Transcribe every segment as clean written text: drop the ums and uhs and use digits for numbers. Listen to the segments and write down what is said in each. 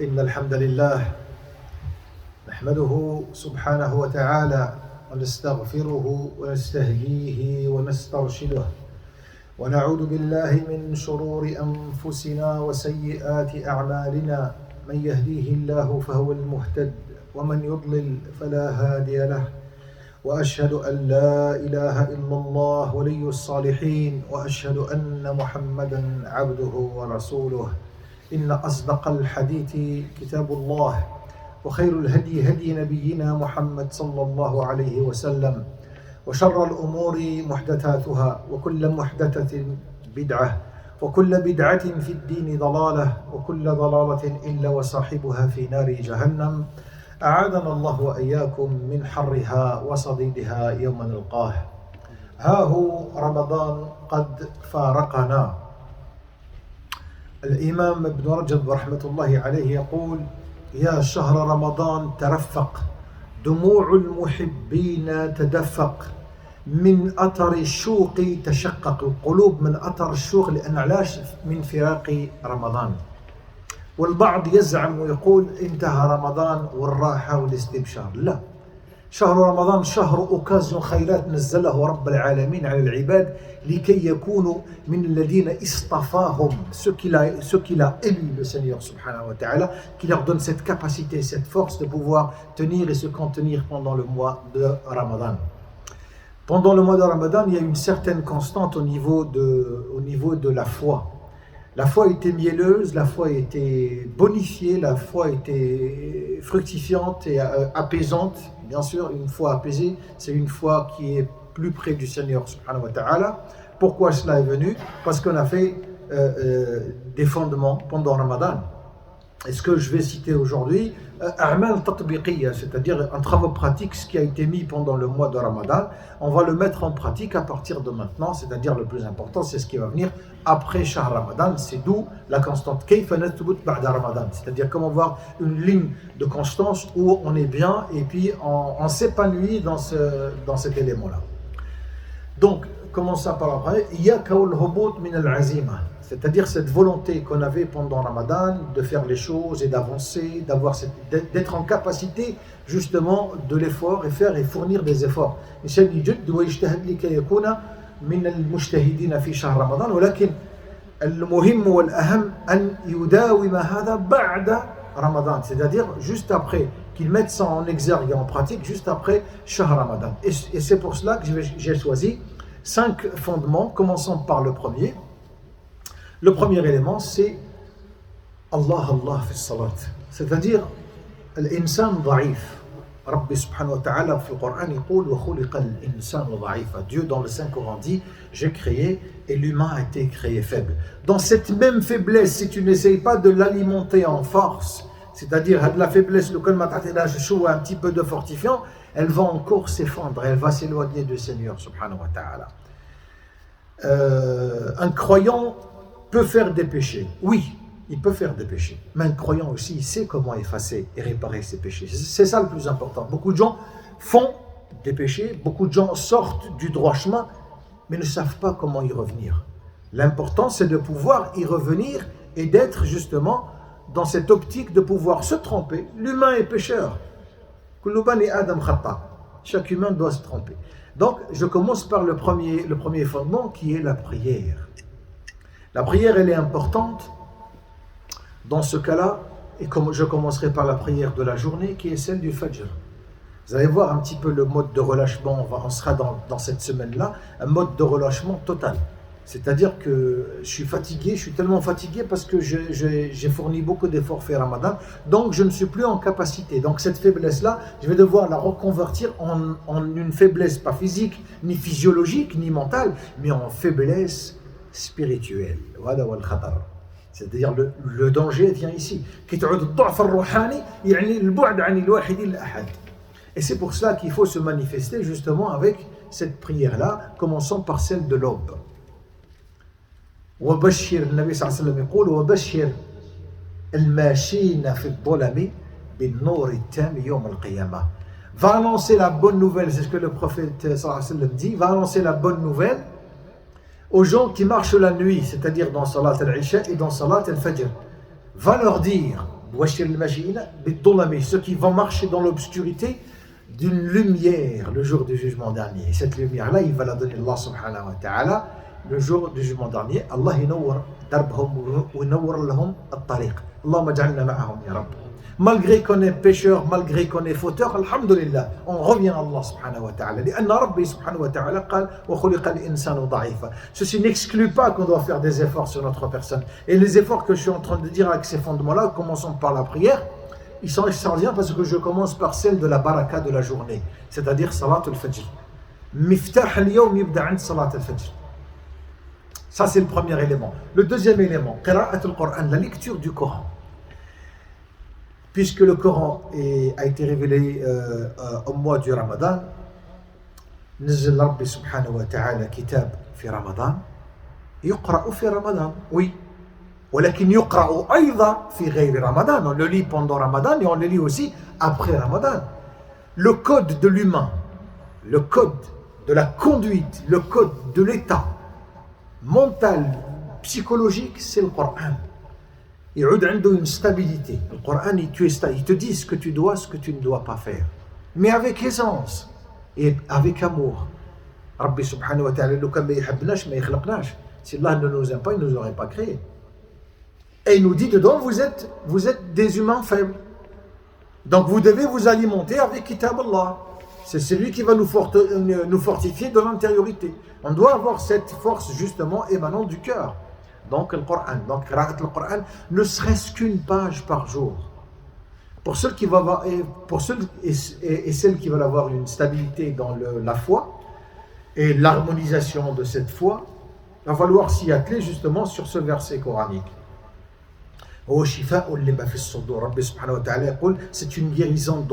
إن الحمد لله نحمده سبحانه وتعالى ونستغفره ونستهديه ونسترشده ونعوذ بالله من شرور أنفسنا وسيئات أعمالنا من يهديه الله فهو المهتد ومن يضلل فلا هادي له وأشهد أن لا إله إلا الله ولي الصالحين وأشهد أن محمدا عبده ورسوله إن أصدق الحديث كتاب الله وخير الهدي هدي نبينا محمد صلى الله عليه وسلم وشر الأمور محدثاتها وكل محدثة بدعة وكل بدعة في الدين ضلالة وكل ضلالة إلا وصاحبها في نار جهنم أعاذنا الله وإياكم من حرها وصديدها يوم نلقاه. ها هو رمضان قد فارقنا. الإمام ابن رجب رحمة الله عليه يقول: يا شهر رمضان ترفق، دموع المحبين تدفق، من أثر الشوق تشقق. القلوب من أثر الشوق، لأن علاش من فراق رمضان. والبعض يزعم ويقول انتهى رمضان والراحة والاستبشار. لا، شهر رمضان شهر أوكازيون، خيرات نزله رب العالمين على العباد لكي يكونوا من الذين اصطفاهم, ceux qu'il a élu, le Seigneur subhanahu wa ta'ala, qui leur donne cette capacité, cette force de pouvoir tenir et se contenir pendant le mois de Ramadan. Pendant le mois de Ramadan, il y a une certaine constante au niveau de la foi. La foi était mielleuse, la foi était bonifiée, la foi était fructifiante et apaisante. Bien sûr, une foi apaisée, c'est une foi qui est plus près du Seigneur subhanahu wa ta'ala. Pourquoi cela est venu? Parce qu'on a fait des fondements pendant Ramadan. Et ce que je vais citer aujourd'hui, a'mal tatbiqiyya, c'est-à-dire un travail pratique, ce qui a été mis pendant le mois de Ramadan, on va le mettre en pratique à partir de maintenant, c'est-à-dire le plus important, c'est ce qui va venir après Shahr Ramadan, c'est d'où la constante, kayfa nathbut ba'da Ramadan, c'est-à-dire comment avoir une ligne de constance où on est bien et puis on s'épanouit dans cet élément-là. Donc, commençons par après, yakaul hubut min al-azima, c'est-à-dire cette volonté qu'on avait pendant Ramadan de faire les choses et d'avancer, d'être en capacité justement de l'effort et faire et fournir des efforts. الإنسان يجد ويجتهد لكي يكون من المجتهدين في شهر رمضان، ولكن المهم والأهم أن يداوم هذا بعد Ramadan, c'est-à-dire juste après qu'ils mettent ça en exergue et en pratique, juste après Shahr Ramadan. Et c'est pour cela que j'ai choisi 5 fondements, commençons par le premier. Le premier élément, c'est Allah fi salat, c'est-à-dire l'insan ضعيف. Rabbi subhanahu wa ta'ala, في القرآن يقول وخلق الإنسان ضعيفا. Dieu dans le Saint-Coran dit: j'ai créé et l'humain a été créé faible. Dans cette même faiblesse, si tu n'essayes pas de l'alimenter en force, c'est-à-dire la faiblesse, le un petit peu de fortifiant, elle va encore s'effondrer, elle va s'éloigner du Seigneur subhanahu wa ta'ala. Un croyant peut faire des péchés, oui, il peut faire des péchés, mais un croyant aussi, il sait comment effacer et réparer ses péchés. C'est ça le plus important. Beaucoup de gens font des péchés, beaucoup de gens sortent du droit chemin, mais ne savent pas comment y revenir. L'important, c'est de pouvoir y revenir et d'être justement dans cette optique de pouvoir se tromper. L'humain est pécheur. Chaque humain doit se tromper. Donc, je commence par le premier fondement qui est la prière. La prière, elle est importante dans ce cas-là, et comme je commencerai par la prière de la journée qui est celle du Fajr. Vous allez voir un petit peu le mode de relâchement, on sera dans cette semaine-là, un mode de relâchement total. C'est-à-dire que je suis fatigué, je suis tellement fatigué parce que j'ai fourni beaucoup d'efforts fait Ramadan, donc je ne suis plus en capacité. Donc cette faiblesse-là, je vais devoir la reconvertir en une faiblesse, pas physique, ni physiologique, ni mentale, mais en faiblesse spirituelle. Voilà wal khatar. C'est-à-dire le danger vient ici. Et c'est pour cela qu'il faut se manifester justement avec cette prière-là, commençons par celle de l'aube. وبشر النبي صلى الله عليه وسلم يقول وبشر الماشين في الظلم بالنور التام يوم القيامة. Va annoncer la bonne nouvelle, c'est ce que le prophète sallallahu alayhi wa sallam dit, va annoncer la bonne nouvelle aux gens qui marchent la nuit, c'est-à-dire dans Salat al-Isha et dans Salat al-Fajr. Va leur dire, ceux qui vont marcher dans l'obscurité d'une lumière le jour du jugement dernier. Et cette lumière-là, il va la donner Allah subhanahu wa ta'ala le jour du jugement dernier. Allah ينور دربهم وينور لهم الطريق. اللهم اجعلنا معهم يا رب. Malgré qu'on est pécheur, malgré qu'on est fauteur, alhamdulillah, on revient à Allah subhanahu wa ta'ala. لأن ربي سبحانه وتعالى قال وخلق الإنسان ضعيفا. Ceci n'exclut pas qu'on doit faire des efforts sur notre personne. Et les efforts que je suis en train de dire avec ces fondements-là, commençons par la prière, ils sont extraordinaires parce que je commence par celle de la baraka de la journée, c'est-à-dire salat al-fajr. Miftah al-yawm yibda 'ind salat al-fajr. Ça c'est le premier élément. Le deuxième élément, qira'at al-Qur'an, la lecture du Coran. Puisque le Coran a été révélé au mois du Ramadan, نزل ربي سبحانه وتعالى كتاب في رمضان يقرأ في رمضان, oui. ولكن يقرأ أيضا في غير رمضان. On le lit pendant Ramadan et on le lit aussi après Ramadan. Le code de l'humain, le code de la conduite, le code de l'état mental, psychologique, c'est le Coran. Il y a une stabilité. Le Coran, il te dit ce que tu dois, ce que tu ne dois pas faire. Mais avec aisance et avec amour. Rabbi subhanahu wa ta'ala, si Allah ne nous aime pas, il ne nous aurait pas créé. Et il nous dit dedans, vous êtes des humains faibles. Donc vous devez vous alimenter avec Kitab Allah. C'est celui qui va nous fortifier de l'intériorité. On doit avoir cette force justement émanant du cœur. Donc le Coran, donc qira'at le Coran, ne serait-ce qu'une page par jour. Pour ceux qui et celles qui veulent avoir une stabilité dans la foi et l'harmonisation de cette foi, il va falloir s'y atteler justement sur ce verset coranique. C'est une guérison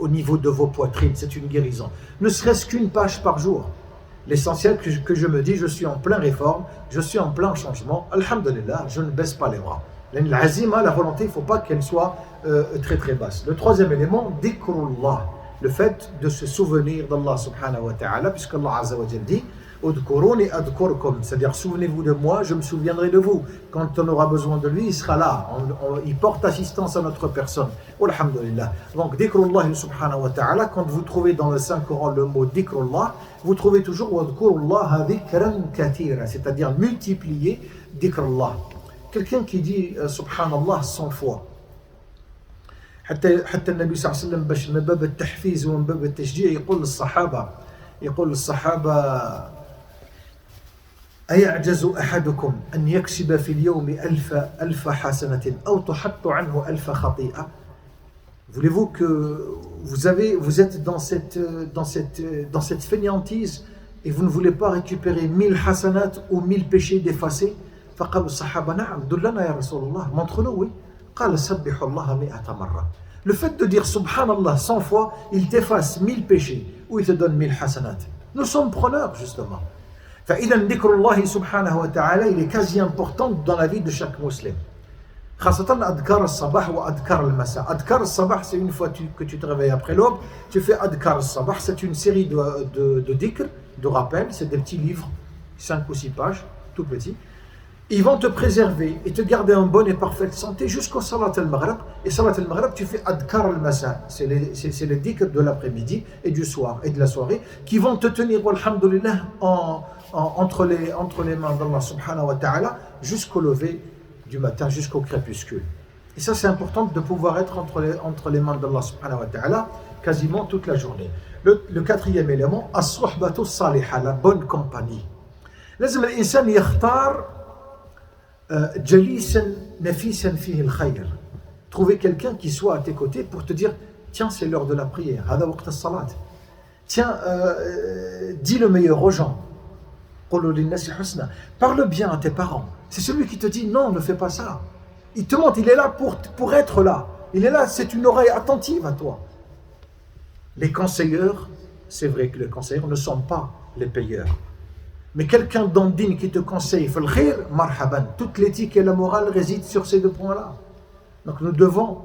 au niveau de vos poitrines, c'est une guérison. Ne serait-ce qu'une page par jour. L'essentiel que je me dis, je suis en plein réforme, je suis en plein changement. Alhamdulillah, je ne baisse pas les bras. La volonté, il ne faut pas qu'elle soit très très basse. Le troisième élément, dhikrullah, le fait de se souvenir d'Allah subhanahu wa ta'ala, puisque Allah azza wa jalla dit udkuruni adkurkum, c'est-à-dire souvenez-vous de moi, je me souviendrai de vous. Quand on aura besoin de lui, il sera là. Il porte assistance à notre personne. Alhamdulillah. Donc dhikrullah subhanahu wa ta'ala, quand vous trouvez dans le Saint-Coran le mot dhikrullah, vous trouvez toujours wadhkurullaha dhikran kathira, c'est-à-dire multiplier dhikrullah. Quelqu'un qui dit subhanallah 100 fois. حتى النبي صلى الله عليه وسلم باش من باب التحفيز ومن باب التشجيع يقول للصحابة أيعجز أحدكم أن يكسب في اليوم ألف حسنة أو تحط عنه ألف خطيئة. Voulez-vous que vous êtes dans cette fainéantise et vous ne voulez pas récupérer 1000 hasanat ou 1000 péchés d'effacer? فقالوا الصحابة نعم دلنا يا رسول الله, montre-nous, oui. قال سبحوا الله 100 مرة. Le fait de dire subhanallah 100 fois, il t'efface 1000 péchés ou il te donne 1000 hasanat. Nous sommes preneurs justement. فإذا ذكر الله سبحانه وتعالى, il est quasi important dans la vie de chaque musulman. خاصة أذكار الصباح وأذكار المساء. أذكار الصباح, c'est une fois que tu te réveilles après l'aube, tu fais أذكار الصباح, c'est une série de dhikr, de rappels, c'est des petits livres, 5 ou 6 pages, tout petits. Ils vont te préserver et te garder en bonne et parfaite santé jusqu'au Salat al-Maghrib. Et Salat al-Maghrib, tu fais Adkar al-Masa. C'est les dhikr de l'après-midi et du soir et de la soirée qui vont te tenir, alhamdulillah, entre les mains d'Allah subhanahu wa ta'ala jusqu'au lever du matin, jusqu'au crépuscule. Et ça, c'est important de pouvoir être entre les mains d'Allah subhanahu wa ta'ala quasiment toute la journée. Le quatrième élément, as-suhbatu salihah, la bonne compagnie. لازم الإنسان يختار جليسا نفيسا فيه الخير. Trouver quelqu'un qui soit à tes côtés pour te dire tiens, c'est l'heure de la prière, هذا وقت الصلاة. Tiens, dis le meilleur aux gens. قولوا للناس حسنا. Parle bien à tes parents. C'est celui qui te dit non, ne fais pas ça. Il te montre, il est là pour être là. Il est là, c'est une oreille attentive à toi. Les conseilleurs, c'est vrai que les conseilleurs ne sont pas les payeurs. Mais quelqu'un d'andine qui te conseille, fil khir, marhaban. Toute l'éthique et la morale résident sur ces deux points-là. Donc nous devons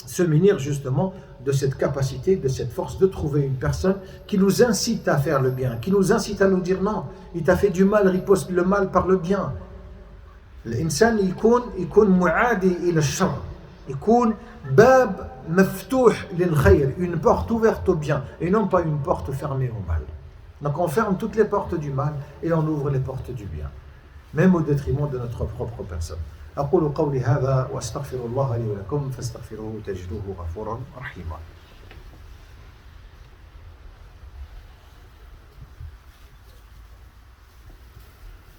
se munir justement de cette capacité, de cette force de trouver une personne qui nous incite à faire le bien, qui nous incite à nous dire non, il t'a fait du mal, riposte le mal par le bien. L'insan يكون معادي إلى الشر. يكون باب مفتوح للخير, une porte ouverte au bien et non pas une porte fermée au mal. Donc on ferme toutes les portes du mal et on ouvre les portes du bien, même au détriment de notre propre personne. أقول قولي هذا وأستغفر الله لي ولكم فاستغفروه تجدوه غفورا رحيما.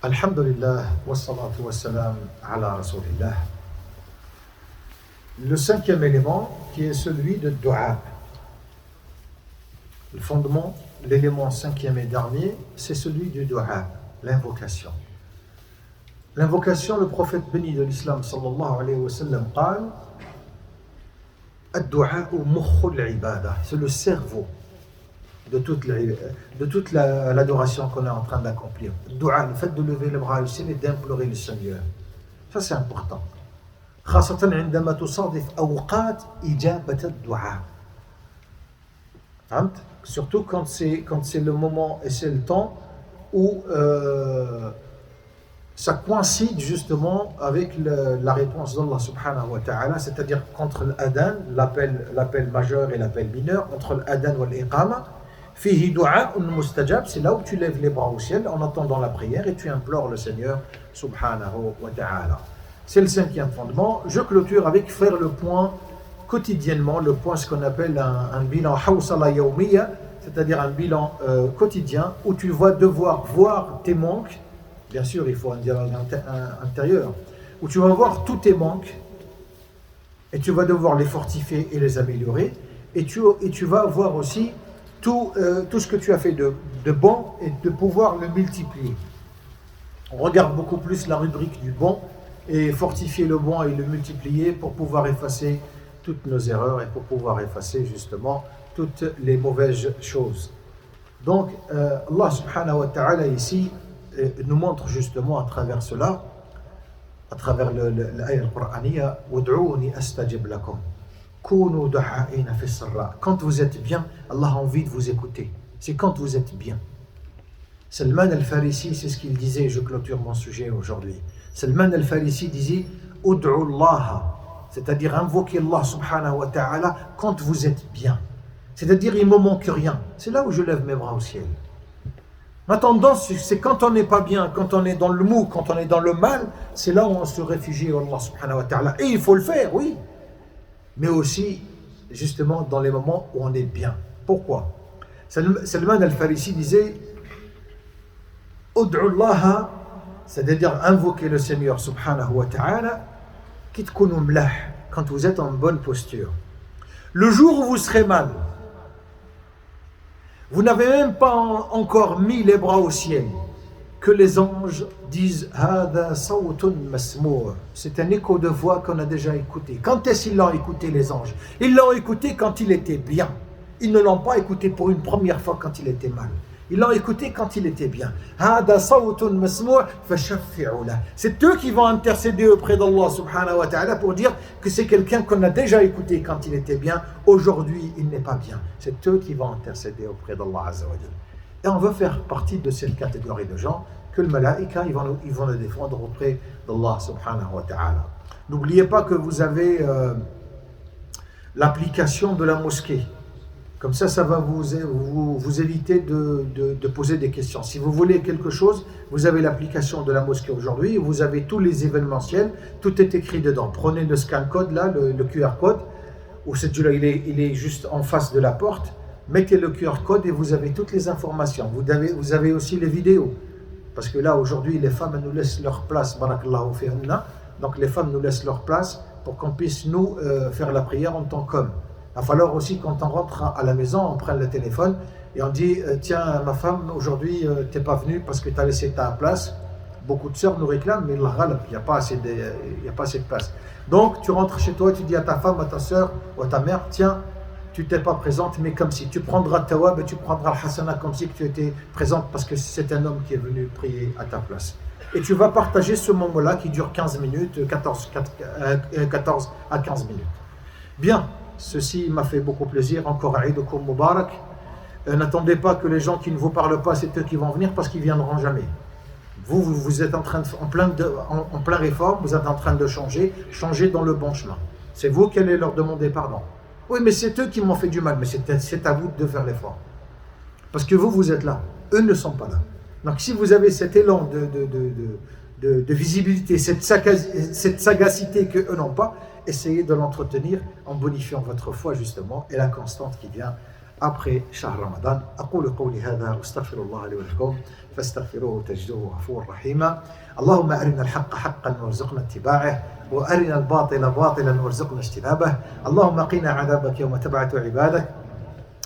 Alhamdulillah wa salatu wa salam ala rasulillah. Le cinquième élément qui est celui de dua. Le fondement, l'élément cinquième et dernier, c'est celui du dua, l'invocation. L'invocation, le prophète béni de l'islam sallallahu alayhi wa sallam قال الدعاء مخ العبادة, c'est le cerveau de toute l'adoration qu'on est en train d'accomplir. Dua, le fait de lever les bras au ciel et d'implorer le Seigneur. Ça c'est important. خاصة عندما تصادف أوقات إجابة الدعاء. Surtout quand c'est le moment et c'est le temps où ça coïncide justement avec la réponse d'Allah subhanahu wa ta'ala, c'est-à-dire contre l'adhan, l'appel majeur et l'appel mineur, entre l'adhan et l'iqama. Fihi du'a'un mustajab, c'est là où tu lèves les bras au ciel en attendant la prière et tu implores le Seigneur subhanahu wa ta'ala. C'est le cinquième fondement. Je clôture avec faire le point quotidiennement, le point ce qu'on appelle un bilan hawsala yawmiya, c'est-à-dire un bilan quotidien où tu vas devoir voir tes manques. Bien sûr, il faut un dialogue intérieur, où tu vas voir tous tes manques et tu vas devoir les fortifier et les améliorer, et tu vas voir aussi tout ce que tu as fait de bon et de pouvoir le multiplier. On regarde beaucoup plus la rubrique du bon et fortifier le bon et le multiplier pour pouvoir effacer toutes nos erreurs et pour pouvoir effacer justement toutes les mauvaises choses. Donc Allah subhanahu wa ta'ala ici nous montre justement à travers cela, à travers l'ayah al-Qur'aniyya, وَادْعُونِي أَسْتَجِبْ لَكُمْ كُونُوا دُعَائِنَا فِي السَّرَّاءِ. Quand vous êtes bien, Allah a envie de vous écouter. C'est quand vous êtes bien. Salman al-Farisi, c'est ce qu'il disait, je clôture mon sujet aujourd'hui. Salman al-Farisi disait ud'u Allah, c'est-à-dire invoquer Allah subhanahu wa ta'ala quand vous êtes bien. C'est-à-dire il ne me manque rien. C'est là où je lève mes bras au ciel. Ma tendance, c'est quand on n'est pas bien, quand on est dans le mou, quand on est dans le mal, c'est là où on se réfugie à Allah subhanahu wa ta'ala. Et il faut le faire, oui. Mais aussi, justement, dans les moments où on est bien. Pourquoi? Salman al-Farisi disait ud'u Allah, c'est-à-dire invoquer le Seigneur subhanahu wa ta'ala, quand vous êtes en bonne posture. Le jour où vous serez mal, vous n'avez même pas encore mis les bras au ciel, que les anges disent Hada sawtun masmou', c'est un écho de voix qu'on a déjà écouté. Quand est-ce qu'ils l'ont écouté, les anges? Ils l'ont écouté quand il était bien. Ils ne l'ont pas écouté pour une première fois quand il était mal. Ils l'ont écouté quand il était bien. Hada sawtun masmou' fashaffi'u lah. C'est eux qui vont intercéder auprès d'Allah subhanahu wa ta'ala pour dire que c'est quelqu'un qu'on a déjà écouté quand il était bien. Aujourd'hui, il n'est pas bien. C'est eux qui vont intercéder auprès d'Allah azza wa jalla. Et on veut faire partie de cette catégorie de gens que le malaïka, ils vont le défendre auprès d'Allah subhanahu wa ta'ala. N'oubliez pas que vous avez l'application de la mosquée. Comme ça va vous éviter de poser des questions. Si vous voulez quelque chose, vous avez l'application de la mosquée aujourd'hui, vous avez tous les événementiels, tout est écrit dedans. Prenez le scan code là, le QR code, ou celui-là il est juste en face de la porte. Mettez le QR code et vous avez toutes les informations. Vous avez aussi les vidéos. Parce que là, aujourd'hui, les femmes nous laissent leur place, barakallahu fi'anna. Donc les femmes nous laissent leur place pour qu'on puisse nous faire la prière en tant qu'hommes. Il va falloir aussi, quand on rentre à la maison, on prend le téléphone et on dit tiens, ma femme, aujourd'hui, tu n'es pas venue parce que tu as laissé ta place. Beaucoup de sœurs nous réclament, mais il n'y a pas assez de place. Donc, tu rentres chez toi, tu dis à ta femme, à ta sœur ou à ta mère, tiens, tu t'es pas présente, mais comme si tu prendras tawab et tu prendras le hasana comme si tu étais présente parce que c'est un homme qui est venu prier à ta place. Et tu vas partager ce moment-là qui dure 15 minutes, 14 à 15 minutes. Bien. Ceci m'a fait beaucoup plaisir. Encore Aïdukum Mubarak. N'attendez pas que les gens qui ne vous parlent pas, c'est eux qui vont venir parce qu'ils ne viendront jamais. Vous êtes en plein réforme, vous êtes en train de changer dans le bon chemin. C'est vous qui allez leur demander pardon. Oui, mais c'est eux qui m'ont fait du mal, mais c'est à vous de faire l'effort. Parce que vous êtes là, eux ne sont pas là. Donc si vous avez cet élan de visibilité, cette sagacité qu'eux n'ont pas, essayez de l'entretenir en bonifiant votre foi justement et la constante qui vient après Shahr Ramadan. أقول قولي هذا واستغفر الله لي ولكم فاستغفروه تجدوه غفورا رحيما. اللهم أرنا الحق حقا وارزقنا اتباعه وأرنا الباطل باطلا وارزقنا اجتنابه. اللهم قنا عذابك يوم تبعث عبادك.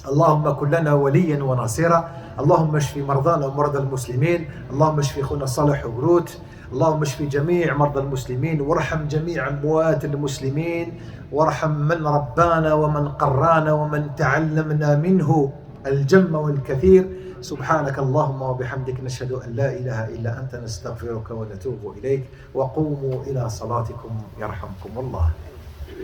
اللهم كن لنا وليا وناصرا. اللهم اشف مرضانا ومرضى المسلمين. اللهم اشف اخونا صالح وبروت. اللهم اشف جميع مرضى المسلمين وارحم جميع اموات المسلمين وارحم من ربانا ومن قرانا ومن تعلمنا منه الجم والكثير. سبحانك اللهم وبحمدك نشهد أن لا إله إلا أنت نستغفرك ونتوب إليك. وقوموا إلى صلاتكم يرحمكم الله.